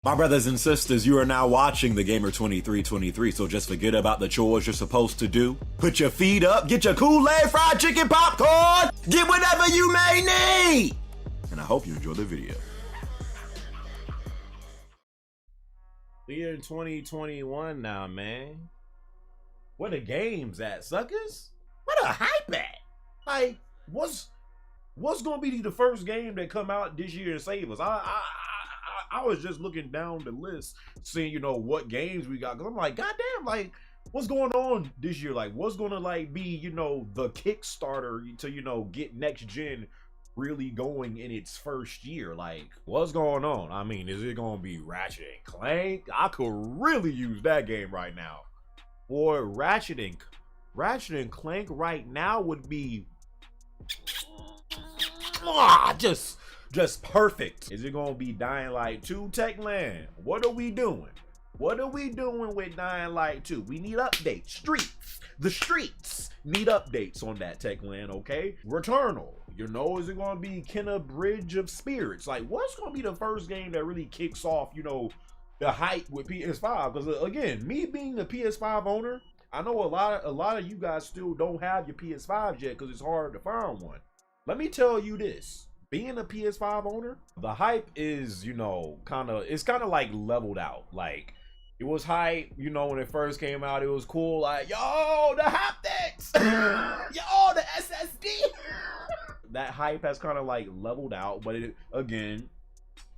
My brothers and sisters, you are now watching the Gamer 2323, so just forget about the chores you're supposed to do. Put your feet up, get your Kool-Aid, fried chicken, popcorn, get whatever you may need! And I hope you enjoy the video. We are in 2021 now, man. Where the games at, suckers? Where the hype at? Like, what's gonna be the first game that come out this year and save us? I was just looking down the list, seeing, you know, what games we got. Cause I'm like, goddamn, like, what's going on this year? Like, what's gonna like be, you know, the Kickstarter to, you know, get next gen really going in its first year? Like, what's going on? I mean, is it gonna be Ratchet and Clank? I could really use that game right now. Or Ratchet and Clank right now would be just perfect. Is it gonna be Dying Light 2, Techland? What are we doing? What are we doing with Dying Light 2? We need updates. The streets need updates on that, Techland, okay? Returnal, you know, is it gonna be Kenna Bridge of Spirits? Like, what's gonna be the first game that really kicks off, you know, the hype with PS5? Because again, me being a PS5 owner, I know a lot of you guys still don't have your PS5s yet because it's hard to find one. Let me tell you this. Being a PS5 owner, the hype is, you know, it's kind of like leveled out. Like, it was hype, you know, when it first came out, it was cool. Like, yo, the haptics, yo, the SSD. That hype has kind of like leveled out, but again,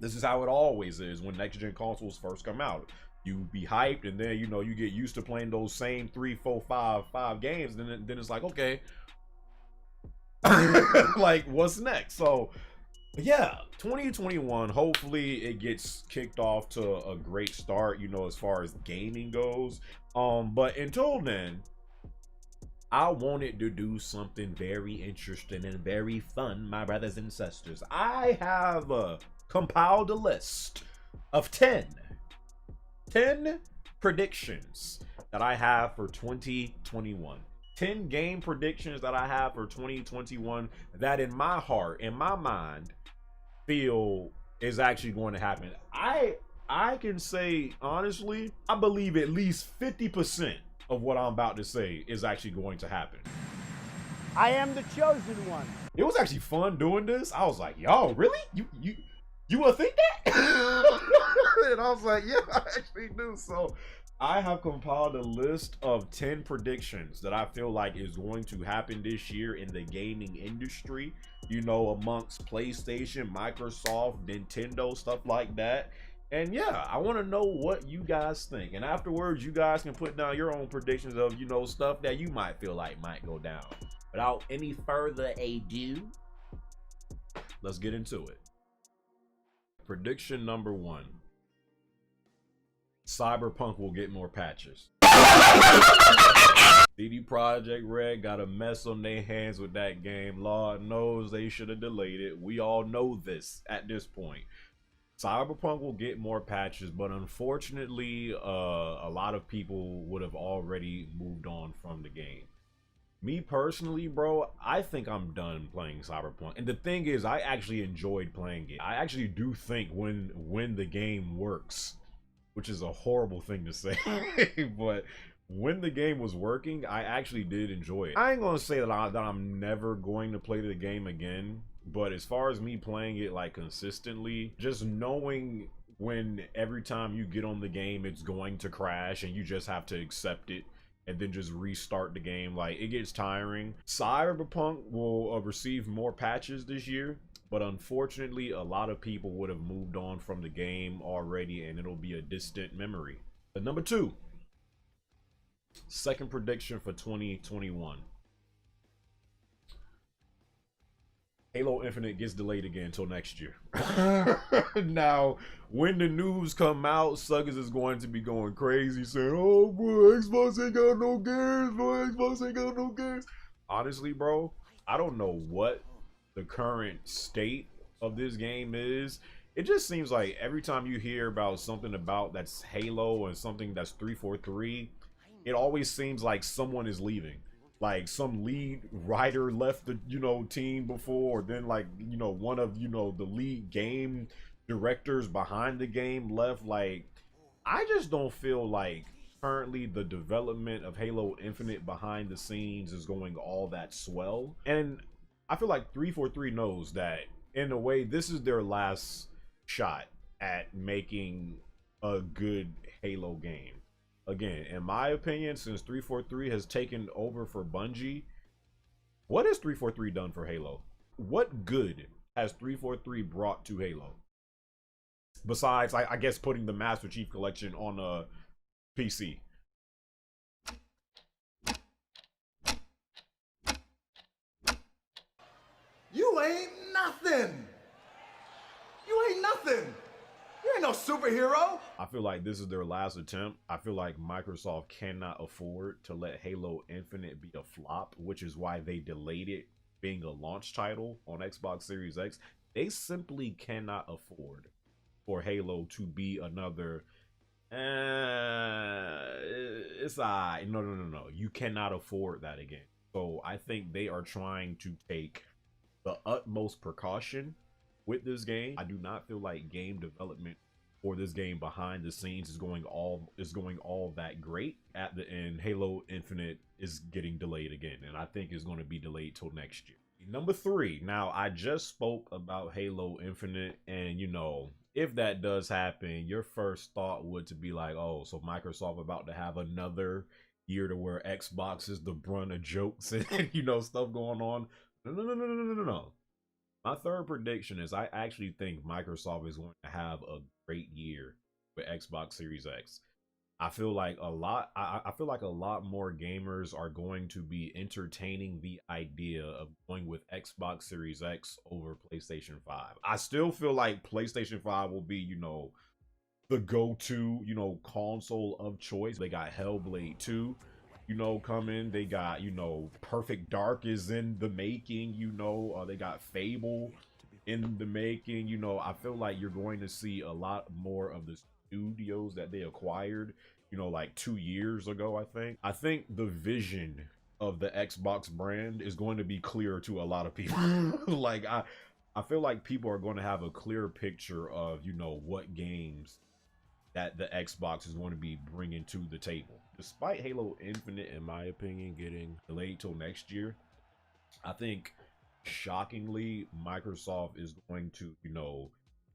this is how it always is when next gen consoles first come out. You be hyped, and then, you know, you get used to playing those same 3, 4, 5 games, and then it's like, okay. Like, what's next? So yeah, 2021, hopefully it gets kicked off to a great start, you know, as far as gaming goes. But until then, I wanted to do something very interesting and very fun, my brothers and sisters. I have compiled a list of 10 predictions that I have for 2021. 10 game predictions that I have for 2021 that in my heart, in my mind, feel is actually going to happen. I can say honestly, I believe at least 50% of what I'm about to say is actually going to happen. I am the chosen one. It was actually fun doing this. I was like, yo, really? You would think that? And I was like, yeah, I actually do. So I have compiled a list of 10 predictions that I feel like is going to happen this year in the gaming industry, you know, amongst PlayStation, Microsoft, Nintendo, stuff like that. And yeah, I want to know what you guys think. And afterwards, you guys can put down your own predictions of, you know, stuff that you might feel like might go down. Without any further ado, let's get into it. Prediction number 1. Cyberpunk will get more patches. CD Projekt Red got a mess on their hands with that game. Lord knows they should have delayed it. We all know this at this point. Cyberpunk will get more patches, but unfortunately, a lot of people would have already moved on from the game. Me personally, bro, I think I'm done playing Cyberpunk. And the thing is, I actually enjoyed playing it. I actually do think when the game works, which is a horrible thing to say, but when the game was working, I actually did enjoy it. I ain't gonna say that I'm never going to play the game again, but as far as me playing it like consistently, just knowing when every time you get on the game it's going to crash and you just have to accept it and then just restart the game, like, it gets tiring. Cyberpunk will receive more patches this year, but unfortunately a lot of people would have moved on from the game already and it'll be a distant memory. But number 2, second prediction for 2021. Halo Infinite gets delayed again until next year. Now, when the news come out, suckers is going to be going crazy saying, oh boy, Xbox ain't got no games, boy, Xbox ain't got no games. Honestly, bro, I don't know what the current state of this game is. It just seems like every time you hear about something about that's Halo and something that's 343, it always seems like someone is leaving. Like some lead writer left the, you know, team before, or then like, you know, one of, you know, the lead game directors behind the game left. Like, I just don't feel like currently the development of Halo Infinite behind the scenes is going all that swell. And I feel like 343 knows that in a way this is their last shot at making a good Halo game. Again, in my opinion, since 343 has taken over for Bungie, what has 343 done for Halo? What good has 343 brought to Halo? Besides, I guess, putting the Master Chief Collection on a PC. You ain't nothing. You ain't nothing. You ain't no superhero. I feel like this is their last attempt. I feel like Microsoft cannot afford to let Halo Infinite be a flop, which is why they delayed it being a launch title on Xbox Series X. They simply cannot afford for Halo to be another it's no. You cannot afford that again. So I think they are trying to take the utmost precaution with this game. I do not feel like game development for this game behind the scenes is going all that great. At the end, Halo Infinite is getting delayed again, and I think it's going to be delayed till next year. Number 3. Now, I just spoke about Halo Infinite, and you know, if that does happen, your first thought would to be like, oh, so Microsoft about to have another year to where Xbox is the brunt of jokes and you know, stuff going on. No. My third prediction is I actually think Microsoft is going to have a great year with Xbox Series X. I feel like a lot more gamers are going to be entertaining the idea of going with Xbox Series X over PlayStation 5. I still feel like PlayStation 5 will be, you know, the go-to, you know, console of choice. They got Hellblade 2, you know, coming. They got, you know, Perfect Dark is in the making, you know. They got Fable in the making, you know. I feel like you're going to see a lot more of the studios that they acquired, you know, like 2 years ago. I think the vision of the Xbox brand is going to be clear to a lot of people. Like, I feel like people are going to have a clear picture of, you know, what games that the Xbox is going to be bringing to the table. Despite Halo Infinite, in my opinion, getting delayed till next year, I think shockingly Microsoft is going to, you know,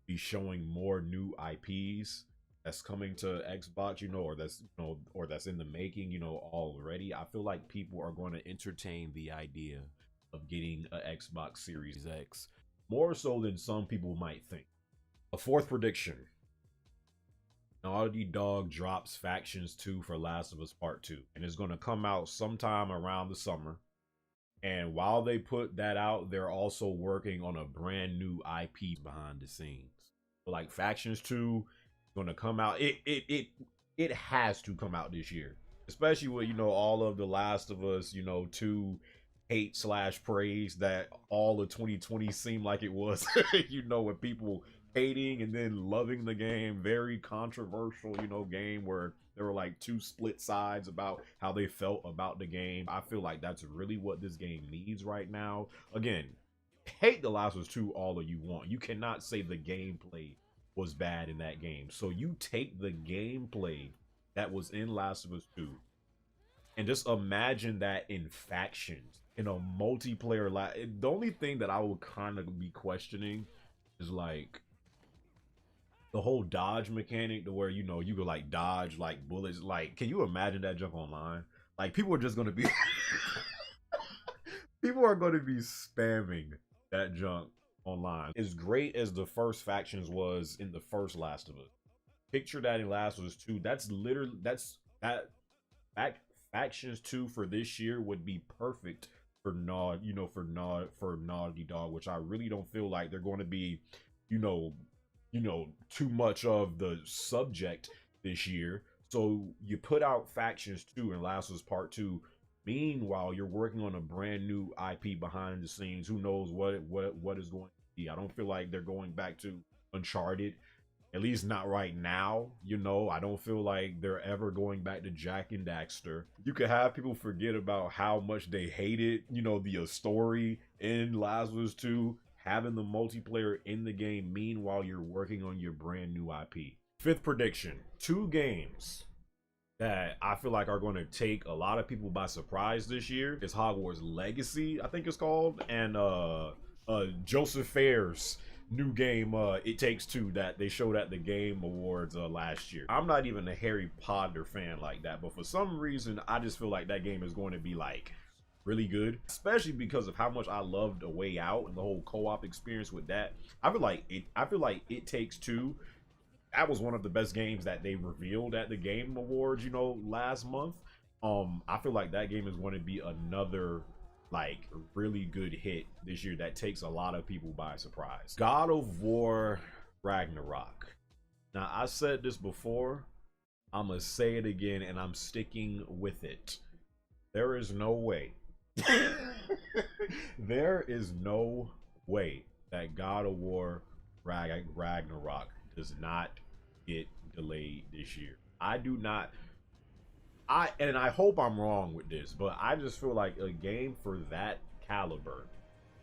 be showing more new IPs that's coming to Xbox, you know, or that's in the making, you know, already. I feel like people are going to entertain the idea of getting an Xbox Series X more so than some people might think. A fourth prediction: Naughty Dog drops Factions 2 for Last of Us Part 2, and it's going to come out sometime around the summer. And while they put that out, they're also working on a brand new IP behind the scenes. But like Factions 2 is going to come out. It has to come out this year, especially with, you know, all of the Last of Us, you know, 2 hate/praise that all of 2020 seemed like it was. You know, with people hating and then loving the game. Very controversial, you know, game where there were like 2 split sides about how they felt about the game. I feel like that's really what this game needs right now. Again, hate The Last of Us 2 all of you want. You cannot say the gameplay was bad in that game. So you take the gameplay that was in Last of Us 2 and just imagine that in Factions, in a multiplayer. The only thing that I would kind of be questioning is like the whole dodge mechanic, to where, you know, you could like dodge like bullets. Like, can you imagine that junk online? Like, people are just going to be people are going to be spamming that junk online. As great as the first Factions was in the first Last of Us, picture that in Last of Us 2. That's literally Factions 2 for this year would be perfect for Naughty Dog, which I really don't feel like they're going to be, you know, too much of the subject this year. So you put out Factions 2 and Last of Us Part 2. Meanwhile, you're working on a brand new IP behind the scenes. Who knows what is going to be? I don't feel like they're going back to Uncharted, at least not right now. You know, I don't feel like they're ever going back to Jack and Daxter. You could have people forget about how much they hated, you know, the story in Last of Us 2. having the multiplayer in the game meanwhile you're working on your brand new IP. Fifth prediction, 2 games that I feel like are going to take a lot of people by surprise this year is Hogwarts Legacy, I think it's called, and Joseph Fares' new game, It Takes Two, that they showed at the Game Awards last year. I'm not even a Harry Potter fan like that, but for some reason I just feel like that game is going to be like really good, especially because of how much I loved A Way Out and the whole co-op experience with that. I feel like It Takes Two, that was one of the best games that they revealed at the Game Awards, you know, last month. I feel like that game is going to be another like really good hit this year that takes a lot of people by surprise. God of War Ragnarok. Now, I said this before, I'm gonna say it again, and I'm sticking with it. There is no way there is no way that God of War Ragnarok does not get delayed this year. I hope I'm wrong with this, but I just feel like a game for that caliber,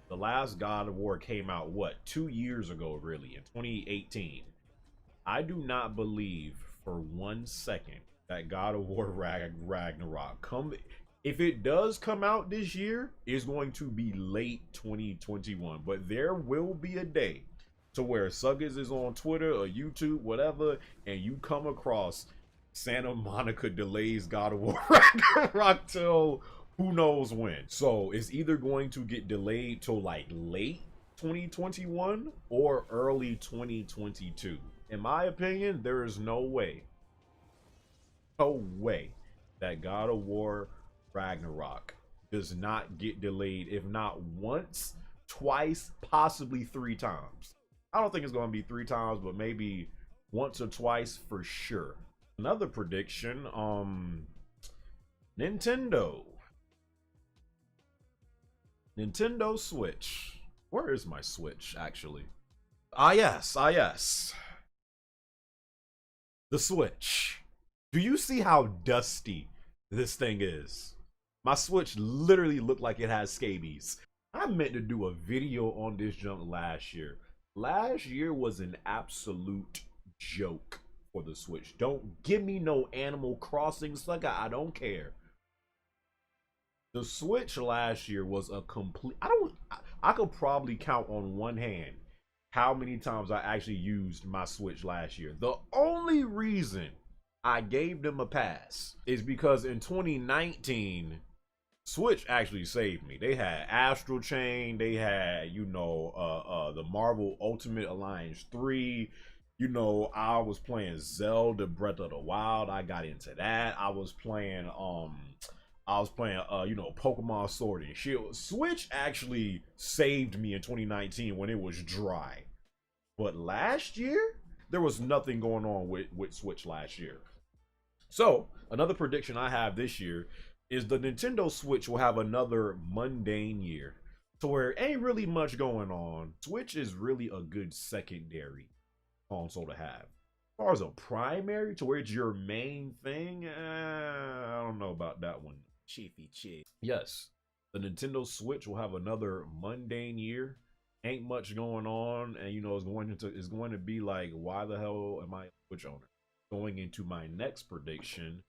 the last God of War came out, what, 2 years ago, really, in 2018. I do not believe for 1 second that God of War Ragnarok, if it does come out this year, it's going to be late 2021. But there will be a day to where suckas is on Twitter or YouTube, whatever, and you come across Santa Monica delays God of War Ragnarok till who knows when. So it's either going to get delayed till like late 2021 or early 2022. In my opinion, there is no way that God of War Ragnarok does not get delayed, if not once, twice, possibly 3 times. I don't think it's going to be 3 times, but maybe once or twice for sure. Another prediction, Nintendo Switch. Where is my Switch, actually? Yes. The Switch. Do you see how dusty this thing is? My Switch literally looked like it has scabies. I meant to do a video on this junk last year. Last year was an absolute joke for the Switch. Don't give me no Animal Crossing sucker. I don't care. The Switch last year was a complete... I could probably count on one hand how many times I actually used my Switch last year. The only reason I gave them a pass is because in 2019, Switch actually saved me. They had Astral Chain, they had, you know, the Marvel Ultimate Alliance 3. You know, I was playing Zelda Breath of the Wild. I got into that. I was playing you know, Pokemon Sword and Shield. Switch actually saved me in 2019 when it was dry. But last year, there was nothing going on with Switch last year. So, another prediction I have this year is the Nintendo Switch will have another mundane year, to where it ain't really much going on. Switch is really a good secondary console to have. As far as a primary, to where it's your main thing, I don't know about that one. Chiefy chick. Yes, the Nintendo Switch will have another mundane year. Ain't much going on, and you know it's going to be like, why the hell am I a Switch owner? Going into my next prediction,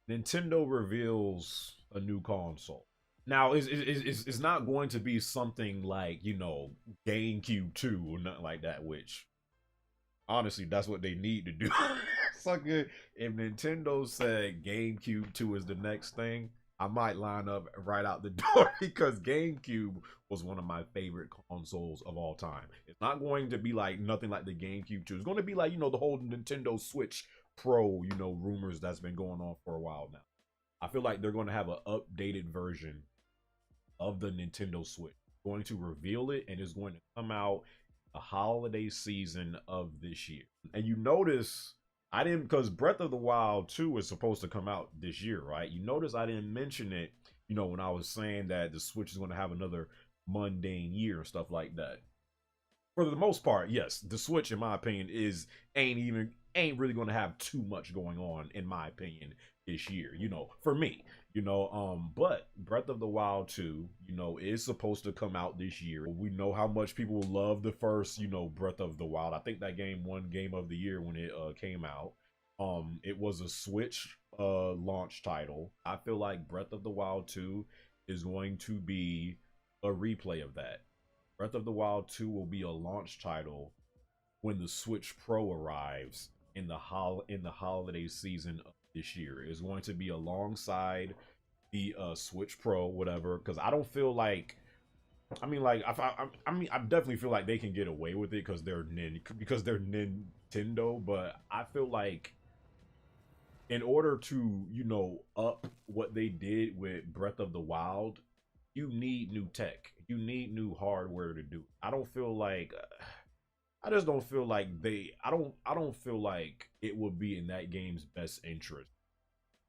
Nintendo reveals a new console. Now, it's not going to be something like, you know, GameCube 2 or nothing like that, which, honestly, that's what they need to do. Sucker, if Nintendo said GameCube 2 is the next thing, I might line up right out the door, because GameCube was one of my favorite consoles of all time. It's not going to be like nothing like the GameCube 2. It's going to be like, you know, the whole Nintendo Switch Pro, you know, rumors that's been going on for a while now. I feel like they're going to have an updated version of the Nintendo Switch. Going to reveal it, and it's going to come out the holiday season of this year. And you notice I didn't, because Breath of the Wild 2 is supposed to come out this year, right? You notice I didn't mention it, you know, when I was saying that the Switch is going to have another mundane year and stuff like that. For the most part, yes, the Switch, in my opinion, ain't really going to have too much going on, in my opinion, this year, you know, for me, you know. But Breath of the Wild 2, you know, is supposed to come out this year. We know how much people love the first, you know, Breath of the Wild. I think that game won Game of the Year when it came out. It was a Switch launch title. I feel like Breath of the Wild 2 is going to be a replay of that. Breath of the Wild 2 will be a launch title when the Switch Pro arrives in the holiday season of this year. It's going to be alongside the Switch Pro, whatever. Because I don't feel like, I mean, like, I definitely feel like they can get away with it because they're Nintendo. But I feel like in order to, you know, up what they did with Breath of the Wild, you need new tech. You need new hardware to do it. I don't feel like I just don't feel like I don't feel like it would be in that game's best interest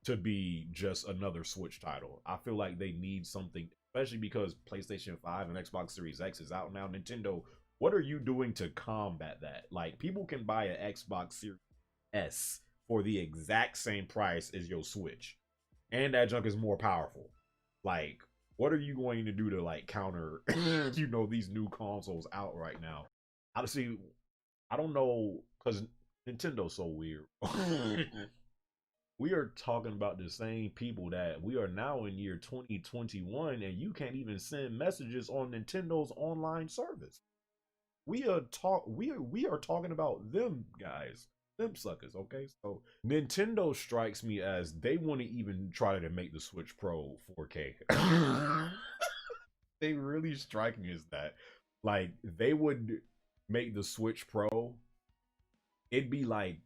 to be just another Switch title. I feel like they need something, especially because PlayStation 5 and Xbox Series X is out now. Nintendo, what are you doing to combat that? Like, people can buy an Xbox Series S for the exact same price as your Switch, and that junk is more powerful. Like, what are you going to do to, like, counter you know, these new consoles out right now? Honestly, I don't know, because Nintendo's so weird. We are talking about the same people that we are now in year 2021, and you can't even send messages on Nintendo's online service. We are talking about them guys, them suckers. Okay, so Nintendo strikes me as they want to even try to make the Switch Pro 4K. They really strike me as that. Like, they would make the Switch Pro, it'd be like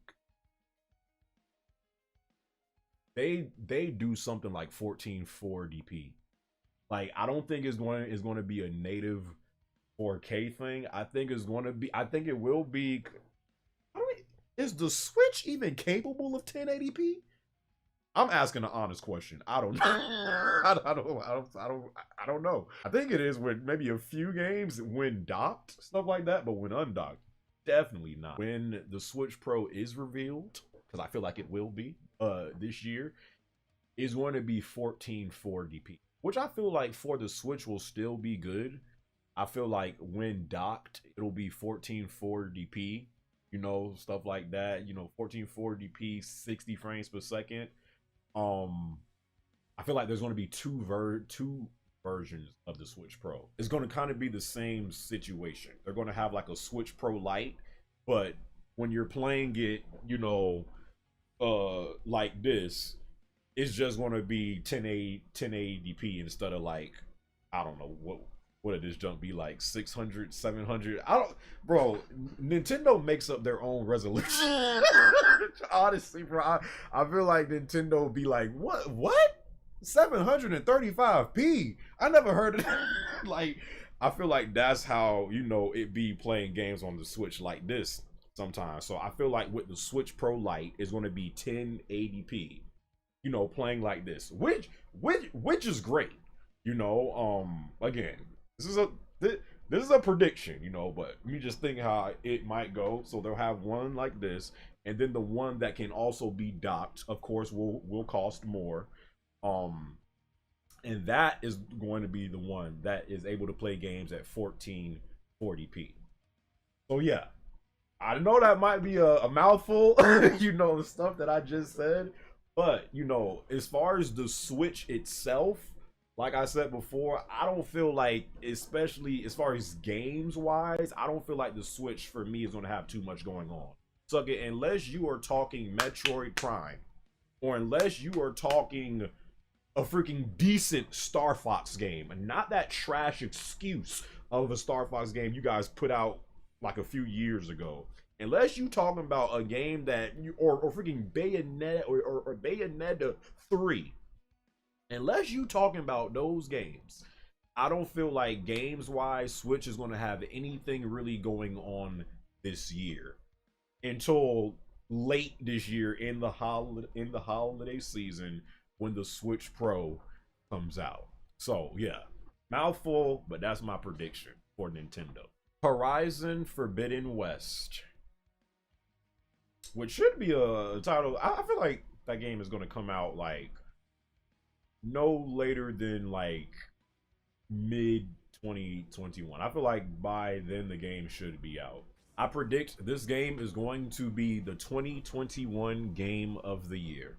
they do something like 1440p. Like, I don't think it's going to be a native 4K thing. I think it will be. Is the Switch even capable of 1080p? I'm asking an honest question. I don't know. I don't know. I think it is with maybe a few games when docked, stuff like that, but when undocked, definitely not. When the Switch Pro is revealed, because I feel like it will be this year, is going to be 1440p, which I feel like for the Switch will still be good. I feel like when docked, it'll be 1440p, you know, stuff like that, you know, 1440p, 60 frames per second. I feel like there's going to be two versions of the Switch Pro. It's going to kind of be the same situation. They're going to have like a Switch Pro Lite, but when you're playing it, you know, like this, it's just going to be 1080p instead of, like, I don't know what did this jump be, like 600, 700? I don't, bro. Nintendo makes up their own resolution. Honestly, bro, I feel like Nintendo would be like, what 735p? I never heard of that. Like, I feel like that's how, you know, it be playing games on the Switch like this sometimes. So I feel like with the Switch Pro Lite, it's going to be 1080p, you know, playing like this, which is great, you know. Again, this is a prediction, you know, but me just think how it might go. So they'll have one like this, and then the one that can also be docked, of course, will cost more. And that is going to be the one that is able to play games at 1440p. So yeah, I know that might be a mouthful, you know, the stuff that I just said, but, you know, as far as the Switch itself, like I said before, I don't feel like, especially as far as games wise, I don't feel like the Switch for me is going to have too much going on. So again, unless you are talking Metroid Prime, or unless you are talking a freaking decent Star Fox game, and not that trash excuse of a Star Fox game you guys put out like a few years ago. Unless you talking about a game that you, or freaking Bayonetta or Bayonetta 3. Unless you talking about those games, I don't feel like games wise Switch is going to have anything really going on this year until late this year in the holiday season when the Switch Pro comes out. So yeah, mouthful, but that's my prediction for Nintendo. Horizon Forbidden West, which should be a title. I feel like that game is going to come out like no later than like mid 2021. I feel like by then the game should be out. I predict this game is going to be the 2021 game of the year.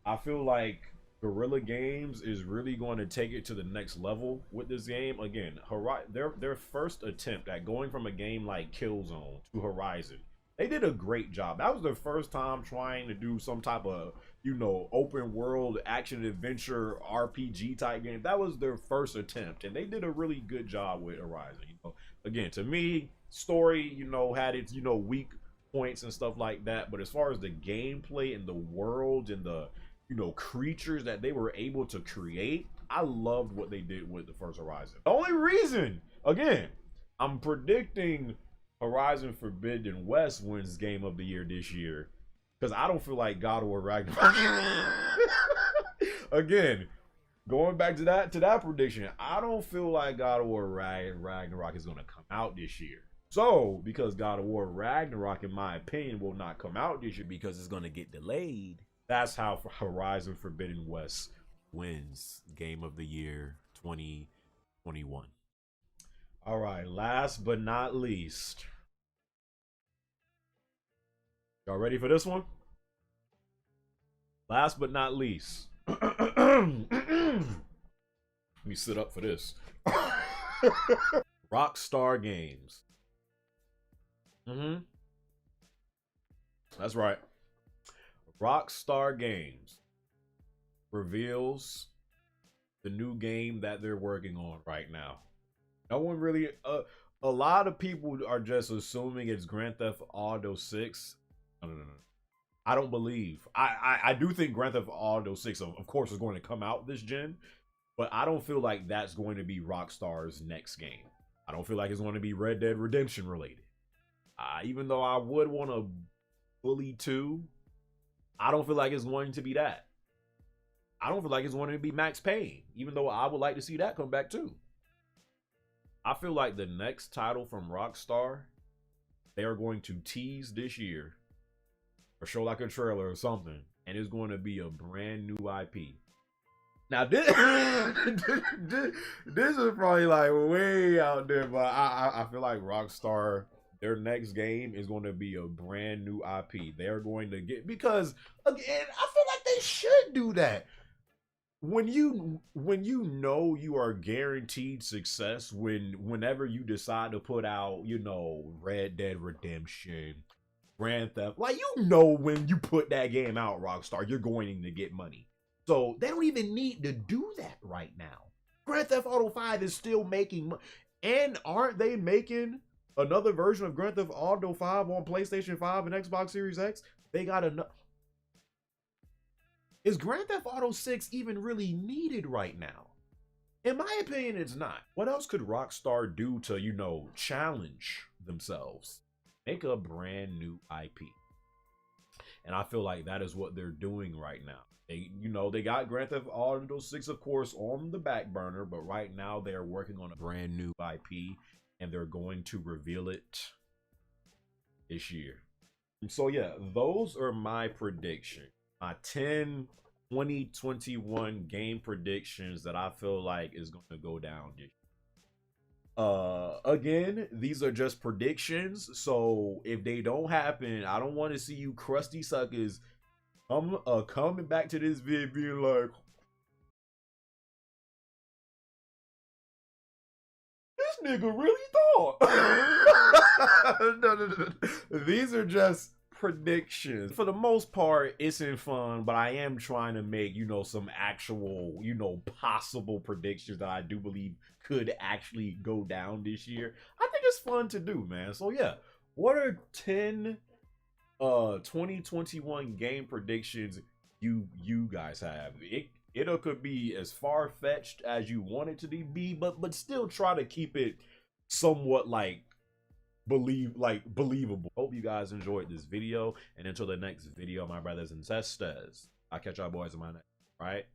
I feel like Guerrilla Games is really going to take it to the next level with this game. Again, their first attempt at going from a game like Killzone to Horizon, they did a great job. That was their first time trying to do some type of, you know, open world action adventure RPG type game. That was their first attempt, and they did a really good job with Horizon. You know, again, to me, story, you know, had its, you know, weak points and stuff like that, but as far as the gameplay and the world and the, you know, creatures that they were able to create, I loved what they did with the first Horizon. The only reason, again, I'm predicting Horizon Forbidden West wins Game of the Year this year, because I don't feel like God of War Ragnarok. Again, going back to that prediction, I don't feel like God of War Ragnarok is going to come out this year. So, because God of War Ragnarok, in my opinion, will not come out this year because it's going to get delayed, that's how Horizon Forbidden West wins Game of the Year 2021. All right, last but not least. Y'all ready for this one? Last but not least. Let me sit up for this. Rockstar Games. That's right. Rockstar Games reveals the new game that they're working on right now. No one really, a lot of people are just assuming it's Grand Theft Auto 6. No. I don't believe. I do think Grand Theft Auto 6, of course, is going to come out this gen, but I don't feel like that's going to be Rockstar's next game. I don't feel like it's going to be Red Dead Redemption related. Even though I would want a Bully 2, I don't feel like it's going to be that. I don't feel like it's going to be Max Payne, even though I would like to see that come back too. I feel like the next title from Rockstar, they are going to tease this year or show like a trailer or something, and it's going to be a brand new IP. Now this this is probably like way out there, but I feel like Rockstar, their next game is going to be a brand new IP. They're going to get, because again, I feel like they should do that. When you know you are guaranteed success whenever you decide to put out, you know, Red Dead Redemption, Grand Theft, like, you know, when you put that game out, Rockstar, you're going to get money. So they don't even need to do that right now. Grand Theft Auto 5 is still making money. And aren't they making another version of Grand Theft Auto 5 on PlayStation 5 and Xbox Series X? They got enough. Is Grand Theft Auto 6 even really needed right now? In my opinion, it's not. What else could Rockstar do to, you know, challenge themselves? Make a brand new IP. And I feel like that is what they're doing right now. They, you know, they got Grand Theft Auto 6, of course, on the back burner, but right now they are working on a brand new IP, and they're going to reveal it this year. So yeah, those are my predictions. My 10 2021 game predictions that I feel like is going to go down this year. Again, these are just predictions, so if they don't happen, I don't want to see you crusty suckers coming back to this video being like, this nigga really thought. No. These are just predictions. For the most part, it's in fun, but I am trying to make, you know, some actual, you know, possible predictions that I do believe could actually go down this year. I think it's fun to do, man. So yeah, what are 10 2021 game predictions you guys have? It could be as far-fetched as you want it to be, but still try to keep it somewhat like believable. Hope you guys enjoyed this video, and until the next video, my brothers and sisters, I'll catch y'all boys in my next, right?